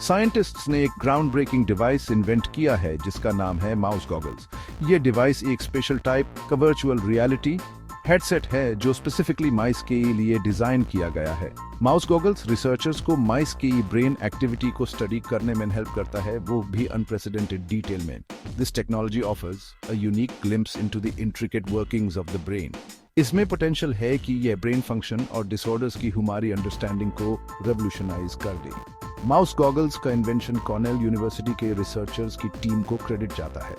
Scientists ने एक ground breaking device invent किया है जिसका नाम है माउस गॉगल्स। ये डिवाइस एक स्पेशल टाइप का वर्चुअल रियलिटी हेडसेट है जो स्पेसिफिकली माइस के लिए डिजाइन किया गया है। माउस गॉगल्स रिसर्चर्स को माइस की ब्रेन एक्टिविटी को स्टडी करने में हेल्प करता है, वो भी अनप्रेसिडेंटेड डिटेल में। This technology offers a unique glimpse into the intricate workings of the brain. इसमें पोटेंशियल है कि यह ब्रेन फंक्शन और डिसऑर्डर्स की हमारी अंडरस्टैंडिंग को रेवोल्यूशनाइज कर दे। माउस गॉगल्स का इन्वेंशन कॉर्नेल यूनिवर्सिटी के रिसर्चर्स की टीम को क्रेडिट जाता है।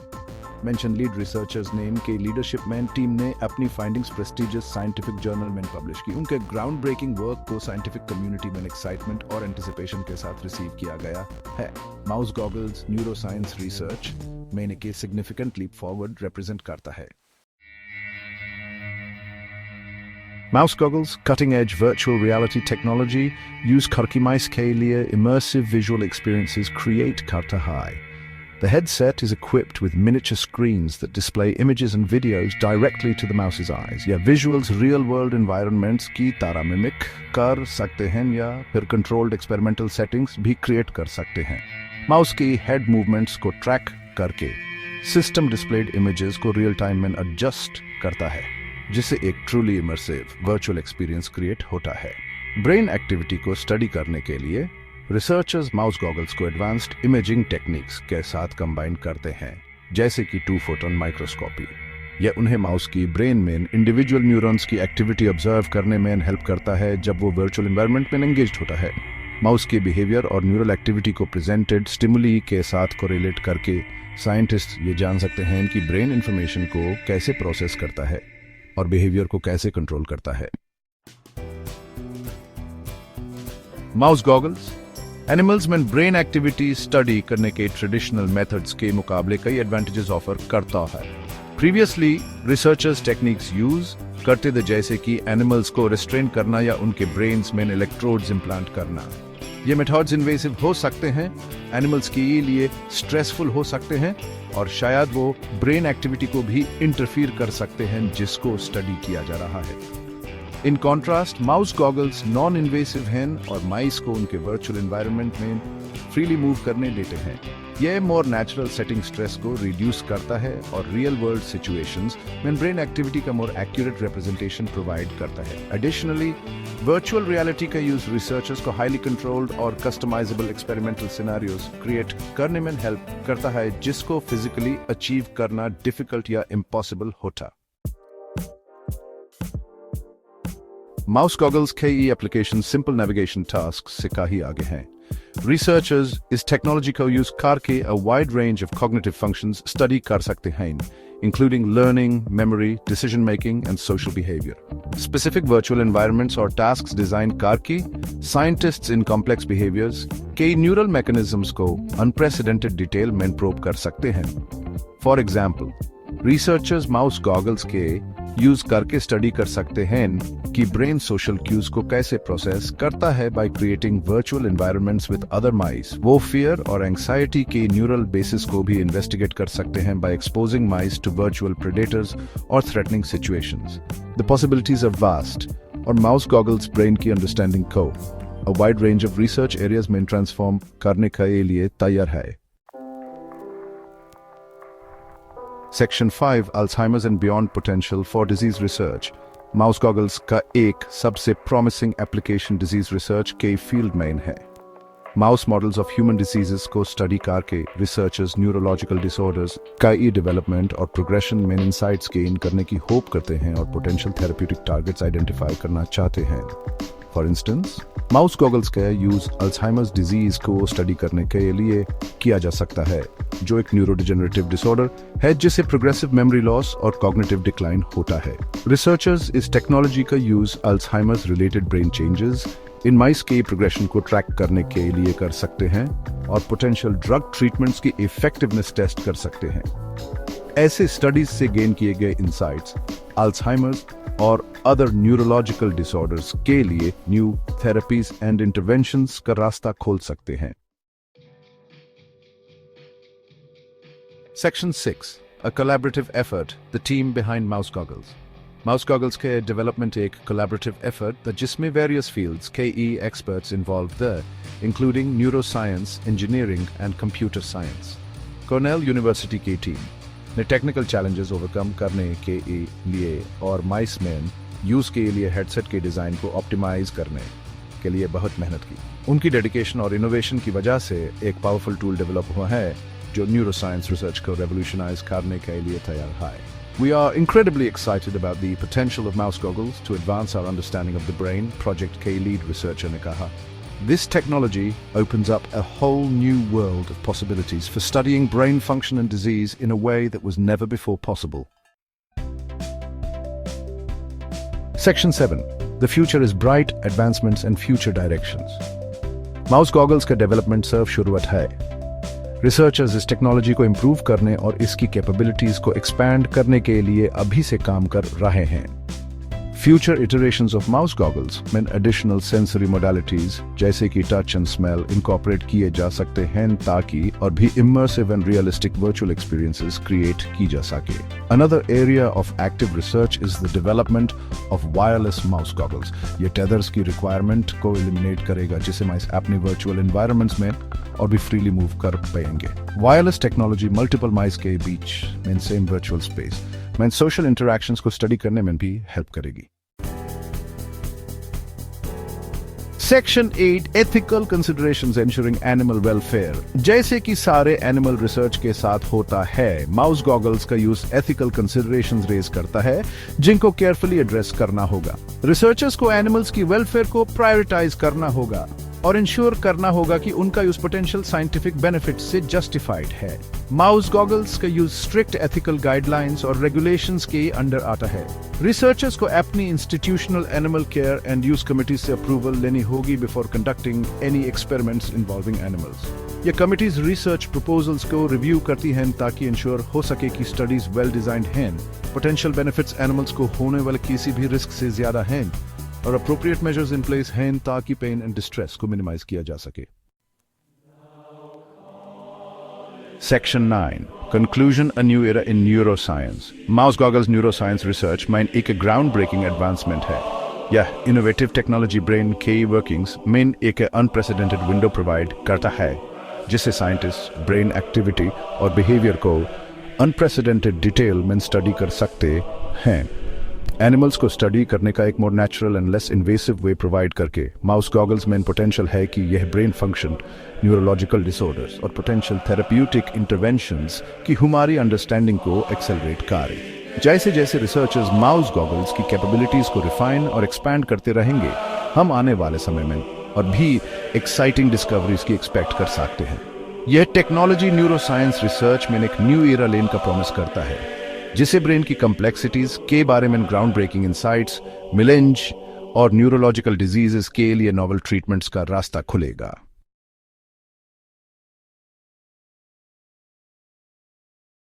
मेंशन लीड रिसर्चर्स नेम के लीडरशिप में टीम ने अपनी फाइंडिंग्स प्रेस्टिजियस साइंटिफिक जर्नल में पब्लिश की। उनके ग्राउंड ब्रेकिंग वर्क को साइंटिफिक कम्युनिटी में एक्साइटमेंट और एंटिसिपेशन के साथ रिसीव किया गया है। Mouse goggles neuro science research में एक सिग्निफिकेंट लीप फॉरवर्ड रिप्रेजेंट करता है। Mouse goggles, cutting-edge virtual reality technology, use करके mice के लिए immersive visual experiences create करता है. The headset is equipped with miniature screens that display images and videos directly to the mouse's eyes. या visuals real-world environments की तरह mimic कर सकते हैं या फिर controlled experimental settings भी create कर सकते हैं। Mouse की head movements को track करके system displayed images को real time में adjust करता है, जिससे एक truly immersive virtual experience create होता है। ब्रेन एक्टिविटी को स्टडी करने के लिए रिसर्चर्स माउस गॉगल्स को एडवांस्ड इमेजिंग टेक्निक्स के साथ कंबाइन करते हैं, जैसे कि 2 फोटोन माइक्रोस्कोपी। यह उन्हें माउस की ब्रेन में इंडिविजुअल न्यूरॉन्स की एक्टिविटी ऑब्जर्व करने में हेल्प करता है जब वो वर्चुअल एनवायरनमेंट में एंगेज्ड होता है। माउस के बिहेवियर और न्यूरल एक्टिविटी को प्रेजेंटेड स्टिमुली के साथ कोरिलेट करके साइंटिस्ट ये जान सकते हैं कि ब्रेन इंफॉर्मेशन को कैसे प्रोसेस करता है और बिहेवियर को कैसे कंट्रोल करता है। माउस गॉगल्स एनिमल्स में ब्रेन एक्टिविटी स्टडी करने के ट्रेडिशनल मेथड्स के मुकाबले कई एडवांटेजेस ऑफर करता है। प्रीवियसली रिसर्चर्स टेक्निक्स यूज करते थे, जैसे कि एनिमल्स को रिस्ट्रेन करना या उनके ब्रेन्स में इलेक्ट्रोड्स इंप्लांट करना। ये मेथड्स इन्वेसिव हो सकते हैं, एनिमल्स के लिए स्ट्रेसफुल हो सकते हैं और शायद वो ब्रेन एक्टिविटी को भी इंटरफियर कर सकते हैं जिसको स्टडी किया जा रहा है। In contrast mouse goggles non invasive हैं और माइस को उनके वर्चुअल एनवायरनमेंट में फ्रीली मूव करने देते हैं। यह मोर नेचुरल सेटिंग स्ट्रेस को रिड्यूस करता है और रियल वर्ल्ड सिचुएशंस में ब्रेन एक्टिविटी का मोर एक्यूरेट रिप्रेजेंटेशन प्रोवाइड करता है। एडिशनली वर्चुअल रियलिटी का यूज रिसर्चर्स को हाईली कंट्रोल्ड और कस्टमाइजेबल एक्सपेरिमेंटल सिनेरियोज क्रिएट करने में हेल्प करता है, जिसको फिजिकली अचीव करना डिफिकल्ट या इम्पॉसिबल होता। माउस गॉगल्स के ये एप्लीकेशन सिंपल नेविगेशन टास्क से काफी आगे हैं। Researchers इस टेक्नोलॉजी को यूज करके a wide range of cognitive functions study कर सकते हैं, including learning, memory, decision making and social behavior. Specific virtual environments और tasks डिजाइन करके scientists in complex behaviors के neural mechanisms को unprecedented detail में probe कर सकते हैं। For example, researchers mouse goggles के यूज करके स्टडी कर सकते हैं कि ब्रेन सोशल क्यूज को कैसे प्रोसेस करता है by creating virtual environments with other mice. वो फियर और एंग्जाइटी के न्यूरल बेसिस को भी इन्वेस्टिगेट कर सकते हैं by exposing mice to virtual predators और threatening situations. The possibilities are vast और माउस गॉगल्स ब्रेन की अंडरस्टैंडिंग को a wide range of research areas में ट्रांसफॉर्म करने के लिए तैयार है। Section 5 Alzheimer's and Beyond Potential for Disease Research। Mouse goggles का एक सबसे प्रॉमिसिंग एप्लीकेशन डिजीज रिसर्च के फील्ड में है। Mouse models of human diseases को स्टडी करके रिसर्चर्स न्यूरोलॉजिकल डिसऑर्डर्स का ई डेवलपमेंट और प्रोग्रेशन में इनसाइट्स गेन करने की होप करते हैं और पोटेंशियल थेरेप्यूटिक टारगेट्स आइडेंटिफाई करना चाहते हैं। फॉर इंस्टेंस, माउस गॉगल्स का यूज अल्जाइमर्स डिजीज को स्टडी करने के लिए किया जा सकता है, जो एक न्यूरोडिजेनरेटिव डिसऑर्डर है जिससे प्रोग्रेसिव मेमोरी लॉस और कॉग्निटिव डिक्लाइन होता है। रिसर्चर्स इस टेक्नोलॉजी का use Alzheimer's related brain changes in mice के प्रोग्रेशन को ट्रैक करने के लिए कर सकते हैं और पोटेंशियल ड्रग ट्रीटमेंट्स की इफेक्टिवनेस टेस्ट कर सकते हैं। ऐसे स्टडीज से गेन किए गए इंसाइट्स अल्जाइमर्स और अदर न्यूरोलॉजिकल डिसऑर्डर्स के लिए न्यू थेरेपीज एंड इंटरवेंशंस का रास्ता खोल सकते हैं। Section 6 A collaborative effort, the team behind mouse goggles। Mouse goggles के development एक collaborative effort था जिसमें various fields KE experts involved there, including neuroscience, engineering and computer science. Cornell University की टीम ने technical challenges overcome करने के लिए और mice में use के लिए headset के डिज़ाइन को optimize करने के लिए बहुत मेहनत की। उनकी डेडिकेशन और इनोवेशन की वजह से एक पावरफुल टूल डेवलप हुआ है जो न्यूरोसाइंस रिसर्च को रेवोल्यूशनाइज करने के लिए तैयार है। We are incredibly excited about the potential of mouse goggles to advance our understanding of the brain, Project K lead researcher ने कहा। This technology opens up a whole new world of possibilities for studying brain function and disease in a way that was never before possible. Section 7. The future is bright, advancements and future directions. Mouse goggles का development सिर्फ शुरुआत है। Researchers इस technology को improve करने और इसकी capabilities को एक्सपैंड करने के लिए अभी से काम कर रहे हैं। Future iterations of mouse goggles में additional sensory modalities जैसे कि touch and smell incorporate किए जा सकते हैं ताकि और भी immersive and realistic virtual experiences create की जा सके। Another area of active research is the development of wireless mouse goggles। ये tethers की requirement को eliminate करेगा जिसे mice अपने virtual environments में और भी freely move कर पाएंगे। Wireless technology multiple mice के बीच में same virtual space में social interactions को study करने में भी help करेगी। Section 8 Ethical Considerations Ensuring Animal Welfare। जैसे कि सारे एनिमल रिसर्च के साथ होता है, माउस गॉगल्स का यूज एथिकल कंसिडरेशंस रेज करता है जिनको केयरफुली एड्रेस करना होगा। रिसर्चर्स को एनिमल्स की वेलफेयर को प्रायोरिटाइज करना होगा और इंश्योर करना होगा कि उनका यूज पोटेंशियल साइंटिफिक बेनिफिट से जस्टिफाइड है। माउस गॉगल्स का यूज स्ट्रिक्ट एथिकल गाइडलाइंस और रेगुलेशंस के अंडर आता है। रिसर्चर्स को अपनी institutional animal care and use committee से अप्रूवल लेनी होगी before conducting any experiments involving animals. ये कमिटीज रिसर्च प्रपोजल्स को रिव्यू करती हैं ताकि इंश्योर हो सके कि स्टडीज वेल डिजाइंड हैं, पोटेंशियल बेनिफिट्स एनिमल्स को होने वाले किसी भी रिस्क से ज्यादा हैं और appropriate measures in place हैं ताकि pain and distress को minimize किया जा सके। Section 9 Conclusion A new era in neuroscience। Mouse goggles neuroscience research में एक groundbreaking advancement है। यह innovative technology brain के workings में एक unprecedented window provide करता है जिससे scientists brain activity और behavior को unprecedented detail में study कर सकते हैं। एनिमल्स को स्टडी करने का एक more natural and less invasive way provide करके माउस गॉगल्स में पोटेंशियल है कि यह ब्रेन फंक्शन, न्यूरोलॉजिकल डिसऑर्डर्स और पोटेंशियल थेरेप्यूटिक इंटरवेंशंस की हमारी अंडरस्टैंडिंग को एक्सेलरेट करे। जैसे जैसे रिसर्चर्स माउस गॉगल्स की कैपेबिलिटीज को रिफाइन और एक्सपैंड करते रहेंगे, हम आने वाले समय में और भी एक्साइटिंग डिस्कवरीज की एक्सपेक्ट कर सकते हैं। यह टेक्नोलॉजी न्यूरोसाइंस रिसर्च में एक न्यू एरा लेन का प्रॉमिस करता है जिसे ब्रेन की कॉम्प्लेक्सिटीज के बारे में ग्राउंड ब्रेकिंग इंसाइट्स मिलेंज और न्यूरोलॉजिकल डिजीजेस के लिए नोवेल ट्रीटमेंट्स का रास्ता खुलेगा।